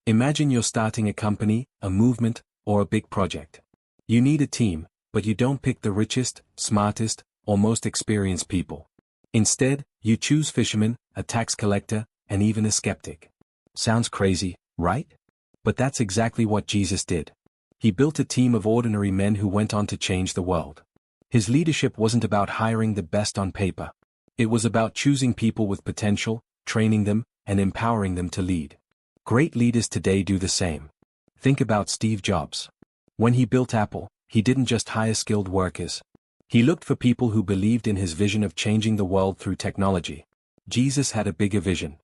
Imagine you're starting a company, a movement, or a big project. You need a team, but you don't pick the richest, smartest, or most experienced people. Instead, you choose fishermen, a tax collector, and even a skeptic. Sounds crazy, right? But that's exactly what Jesus did. He built a team of ordinary men who went on to change the world. His leadership wasn't about hiring the best on paper. It was about choosing people with potential, training them, and empowering them to lead. Great leaders today do the same. Think about Steve Jobs. When he built Apple, he didn't just hire skilled workers. He looked for people who believed in his vision of changing the world through technology. Jesus had a bigger vision,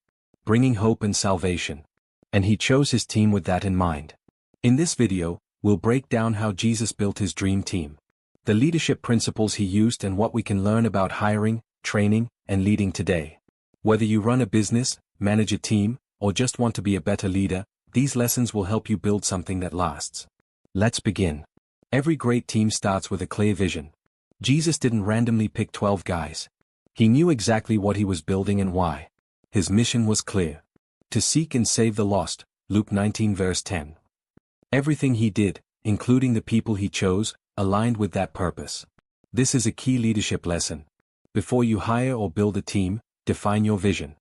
bringing hope and salvation. And he chose his team with that in mind. In this video, we'll break down how Jesus built his dream team, the leadership principles he used, and what we can learn about hiring, training, and leading today. Whether you run a business, manage a team, or just want to be a better leader, these lessons will help you build something that lasts. Let's begin. Every great team starts with a clear vision. Jesus didn't randomly pick 12 guys. He knew exactly what he was building and why. His mission was clear: to seek and save the lost, Luke 19 verse 10. Everything he did, including the people he chose, aligned with that purpose. This is a key leadership lesson. Before you hire or build a team, define your vision.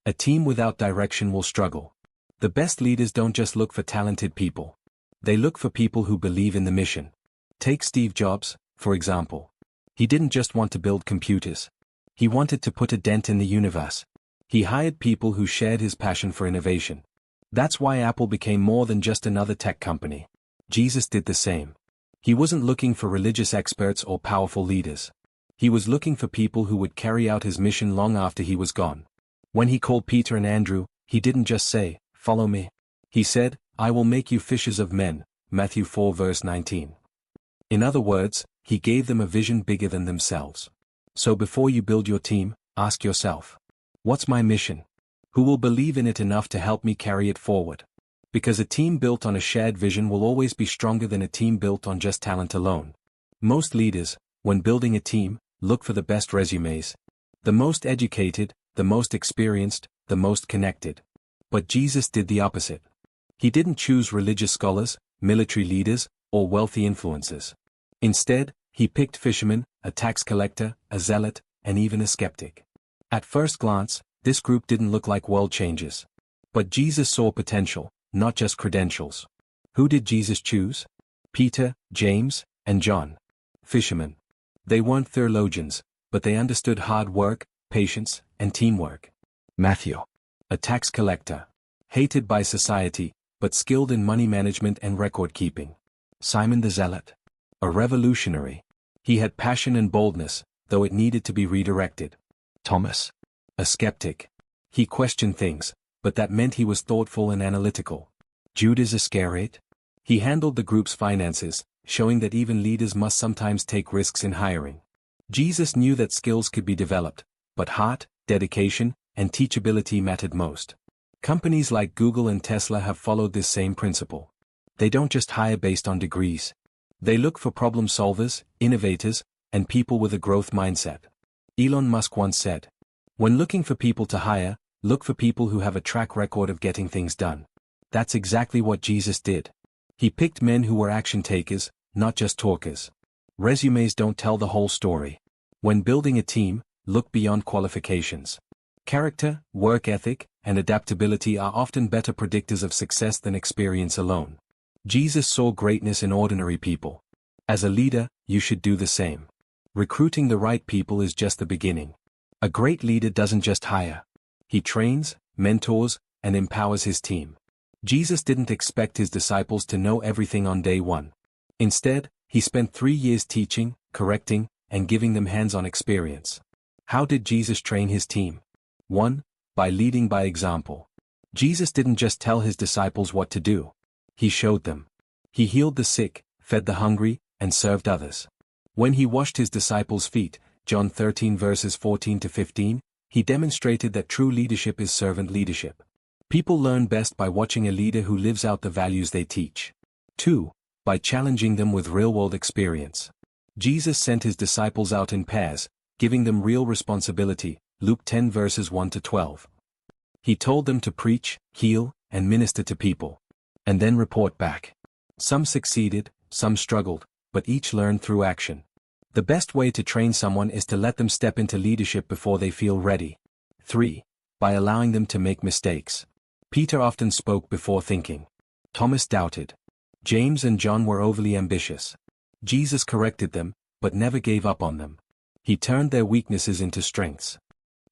A team without direction will struggle. The best leaders don't just look for talented people. They look for people who believe in the mission. Take Steve Jobs, for example. He didn't just want to build computers. He wanted to put a dent in the universe. He hired people who shared his passion for innovation. That's why Apple became more than just another tech company. Jesus did the same. He wasn't looking for religious experts or powerful leaders. He was looking for people who would carry out his mission long after he was gone. When he called Peter and Andrew, he didn't just say, "Follow me." He said, "I will make you fishers of men," Matthew 4 verse 19. In other words, he gave them a vision bigger than themselves. So before you build your team, ask yourself, what's my mission? Who will believe in it enough to help me carry it forward? Because a team built on a shared vision will always be stronger than a team built on just talent alone. Most leaders, when building a team, look for the best resumes. The most educated, the most experienced, the most connected. But Jesus did the opposite. He didn't choose religious scholars, military leaders, or wealthy influencers. Instead, he picked fishermen, a tax collector, a zealot, and even a skeptic. At first glance, this group didn't look like world changers. But Jesus saw potential, not just credentials. Who did Jesus choose? Peter, James, and John. Fishermen. They weren't theologians, but they understood hard work, patience, and teamwork. Matthew. A tax collector. Hated by society, but skilled in money management and record keeping. Simon the Zealot. A revolutionary. He had passion and boldness, though it needed to be redirected. Thomas. A skeptic. He questioned things, but that meant he was thoughtful and analytical. Judas Iscariot. He handled the group's finances, showing that even leaders must sometimes take risks in hiring. Jesus knew that skills could be developed, but heart, dedication, and teachability mattered most. Companies like Google and Tesla have followed this same principle. They don't just hire based on degrees. They look for problem solvers, innovators, and people with a growth mindset. Elon Musk once said, "When looking for people to hire, look for people who have a track record of getting things done." That's exactly what Jesus did. He picked men who were action takers, not just talkers. Resumes don't tell the whole story. When building a team, look beyond qualifications. Character, work ethic, and adaptability are often better predictors of success than experience alone. Jesus saw greatness in ordinary people. As a leader, you should do the same. Recruiting the right people is just the beginning. A great leader doesn't just hire. He trains, mentors, and empowers his team. Jesus didn't expect his disciples to know everything on day one. Instead, he spent 3 years teaching, correcting, and giving them hands-on experience. How did Jesus train his team? 1. By leading by example. Jesus didn't just tell his disciples what to do. He showed them. He healed the sick, fed the hungry, and served others. When he washed his disciples' feet, John 13 verses 14 to 15, he demonstrated that true leadership is servant leadership. People learn best by watching a leader who lives out the values they teach. 2. By challenging them with real-world experience. Jesus sent his disciples out in pairs, giving them real responsibility, Luke 10 verses 1 to 12. He told them to preach, heal, and minister to people. and then report back. Some succeeded, some struggled, but each learned through action. The best way to train someone is to let them step into leadership before they feel ready. 3. By allowing them to make mistakes. Peter often spoke before thinking. Thomas doubted. James and John were overly ambitious. Jesus corrected them, but never gave up on them. He turned their weaknesses into strengths.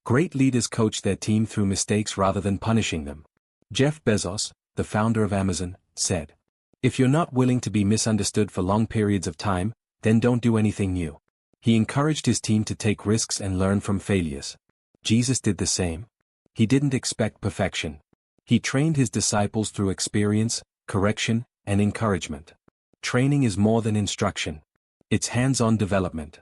Great leaders coach their team through mistakes rather than punishing them. Jeff Bezos, the founder of Amazon, said, "If you're not willing to be misunderstood for long periods of time, then don't do anything new." He encouraged his team to take risks and learn from failures. Jesus did the same. He didn't expect perfection. He trained his disciples through experience, correction, and encouragement. Training is more than instruction. It's hands-on development.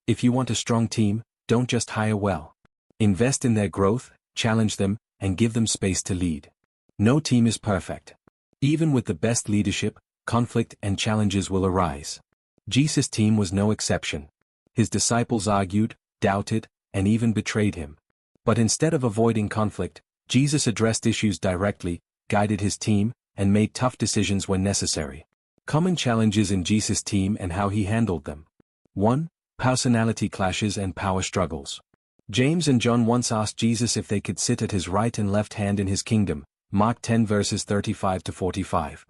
If you want a strong team, don't just hire well. Invest in their growth, challenge them, and give them space to lead. No team is perfect. Even with the best leadership, conflict and challenges will arise. Jesus' team was no exception. His disciples argued, doubted, and even betrayed him. But instead of avoiding conflict, Jesus addressed issues directly, guided his team, and made tough decisions when necessary. Common challenges in Jesus' team and how he handled them. 1. Personality clashes and power struggles. James and John once asked Jesus if they could sit at his right and left hand in his kingdom, Mark 10 verses 35 to 45.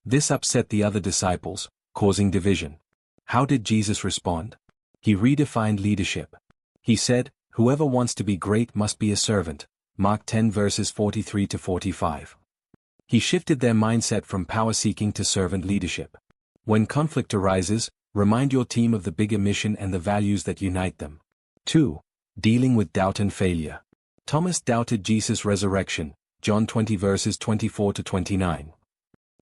This upset the other disciples, causing division. How did Jesus respond? He redefined leadership. He said, "Whoever wants to be great must be a servant," Mark 10 verses 43 to 45. He shifted their mindset from power-seeking to servant leadership. When conflict arises, remind your team of the bigger mission and the values that unite them. 2. Dealing with doubt and failure. Thomas doubted Jesus' resurrection, John 20 verses 24 to 29.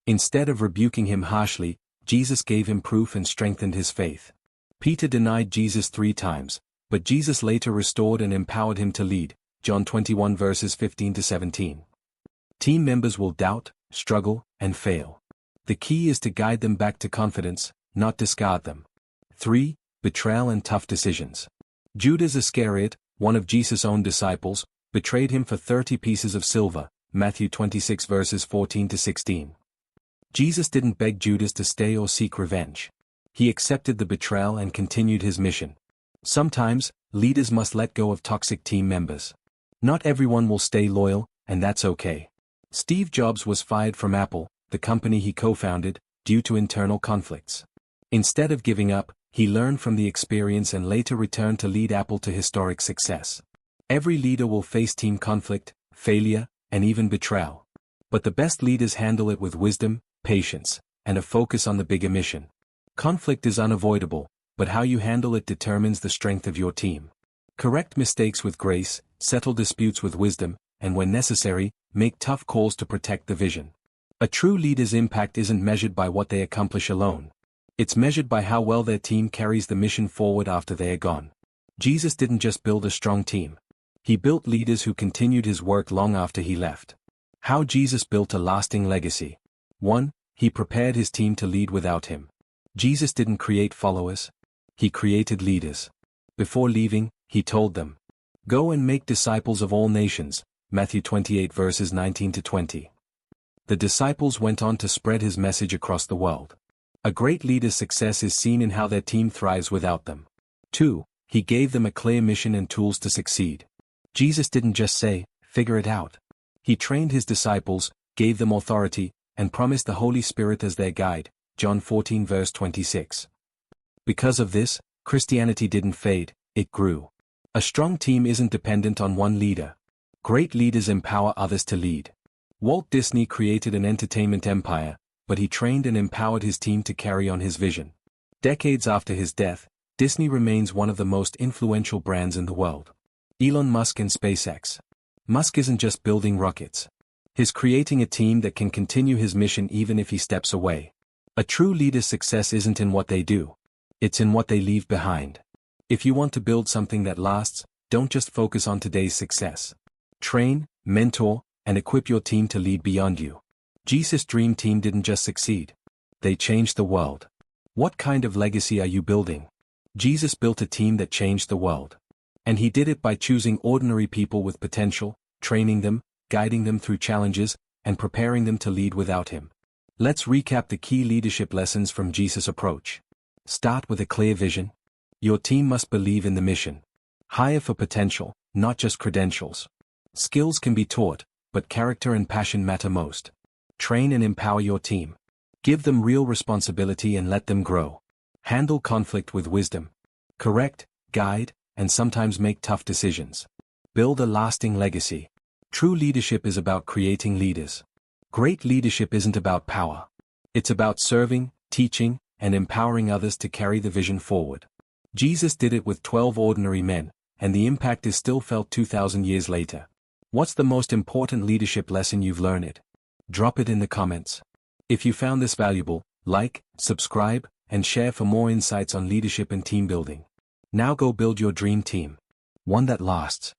Instead of rebuking him harshly, Jesus gave him proof and strengthened his faith. Peter denied Jesus 3 times, but Jesus later restored and empowered him to lead, John 21 verses 15 to 17. Team members will doubt, struggle, and fail. The key is to guide them back to confidence, not discard them. 3. Betrayal and tough decisions. Judas Iscariot, one of Jesus' own disciples, betrayed him for 30 pieces of silver, Matthew 26 verses 14 to 16. Jesus didn't beg Judas to stay or seek revenge. He accepted the betrayal and continued his mission. Sometimes, leaders must let go of toxic team members. Not everyone will stay loyal, and that's okay. Steve Jobs was fired from Apple, the company he co-founded, due to internal conflicts. Instead of giving up, he learned from the experience and later returned to lead Apple to historic success. Every leader will face team conflict, failure, and even betrayal. But the best leaders handle it with wisdom, patience, and a focus on the bigger mission. Conflict is unavoidable, but how you handle it determines the strength of your team. Correct mistakes with grace, settle disputes with wisdom, and when necessary, make tough calls to protect the vision. A true leader's impact isn't measured by what they accomplish alone. It's measured by how well their team carries the mission forward after they are gone. Jesus didn't just build a strong team. He built leaders who continued his work long after he left. How Jesus built a lasting legacy. 1. He prepared his team to lead without him. Jesus didn't create followers. He created leaders. Before leaving, he told them, "Go and make disciples of all nations," Matthew 28 verses 19 to 20. The disciples went on to spread his message across the world. A great leader's success is seen in how their team thrives without them. 2. He gave them a clear mission and tools to succeed. Jesus didn't just say, "Figure it out." He trained his disciples, gave them authority, and promised the Holy Spirit as their guide, John 14 verse 26. Because of this, Christianity didn't fade, it grew. A strong team isn't dependent on one leader. Great leaders empower others to lead. Walt Disney created an entertainment empire, but he trained and empowered his team to carry on his vision. Decades after his death, Disney remains one of the most influential brands in the world. Elon Musk and SpaceX. Musk isn't just building rockets. He's creating a team that can continue his mission even if he steps away. A true leader's success isn't in what they do. It's in what they leave behind. If you want to build something that lasts, don't just focus on today's success. Train, mentor, and equip your team to lead beyond you. Jesus' dream team didn't just succeed. They changed the world. What kind of legacy are you building? Jesus built a team that changed the world. And he did it by choosing ordinary people with potential, training them, guiding them through challenges, and preparing them to lead without him. Let's recap the key leadership lessons from Jesus' approach. Start with a clear vision. Your team must believe in the mission. Hire for potential, not just credentials. Skills can be taught, but character and passion matter most. Train and empower your team. Give them real responsibility and let them grow. Handle conflict with wisdom. Correct, guide, and sometimes make tough decisions. Build a lasting legacy. True leadership is about creating leaders. Great leadership isn't about power. It's about serving, teaching, and empowering others to carry the vision forward. Jesus did it with 12 ordinary men, and the impact is still felt 2,000 years later. What's the most important leadership lesson you've learned? Drop it in the comments. If you found this valuable, like, subscribe, and share for more insights on leadership and team building. Now go build your dream team. One that lasts.